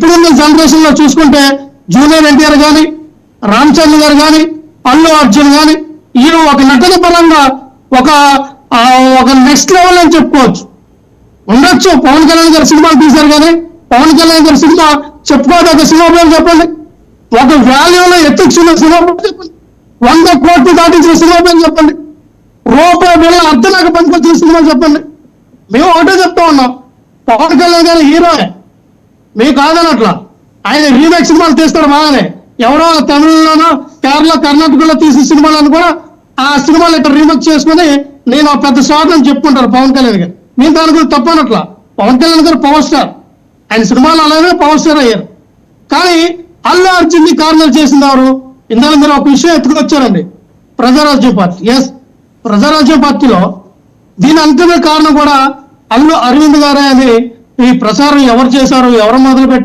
ఇప్పుడున్న జనరేషన్ లో చూసుకుంటే జూనియర్ ఎన్టీఆర్ కానీ, రామ్ చరణ్ గారు కానీ, అల్లు అర్జున్ కానీ, ఈయన ఒక నటన పరంగా ఒక నెక్స్ట్ లెవెల్ అని చెప్పుకోవచ్చు. ఉండొచ్చు పవన్ కళ్యాణ్ గారు సినిమాలు తీశారు కానీ పవన్ కళ్యాణ్ గారి సినిమా చెప్పుకోవద్దు. ఒక సినిమా పేరు చెప్పండి, ఒక వాల్యూలో ఎత్తుకున్న సినిమా పేరు చెప్పండి, 100 కోట్లు దాటించిన సినిమా పేరు చెప్పండి, రూపాయి బిళ్ళ అర్థనాక పనికొచ్చిన సినిమా చెప్పండి. మేము ఒకటే చెప్తా ఉన్నాం, పవన్ కళ్యాణ్ గారు హీరోయే, మీకు కాదనట్లా. ఆయన రీమేక్ సినిమాలు తీస్తాడు బాగానే, ఎవరో తమిళలోనో కేరళ కర్ణాటకలో తీసిన సినిమాలను కూడా ఆ సినిమాలు ఇట్లా రీమేక్ చేసుకుని నేను పెద్ద స్టార్ అని చెప్పుకుంటారు పవన్ కళ్యాణ్ గారు. నేను దాని గురించి తప్పనట్లా. పవన్ కళ్యాణ్ గారు పవర్ స్టార్, ఆయన సినిమాలు అలానే పవర్ స్టార్ అయ్యారు. కానీ అల్లు అర్జున్ ని కార్నర్ చేసింది ఎవరు? ఇందులో మీరు ఒక విషయం ఎత్తుకొచ్చారండి, ప్రజారాజ్యం పార్టీ. ఎస్, ప్రజారాజ్యం పార్టీలో దీని అంతమే కారణం కూడా అల్లు అరవింద్ గారే అని ఈ ప్రచారం ఎవరు చేశారు, ఎవరు మొదలు పెట్టారు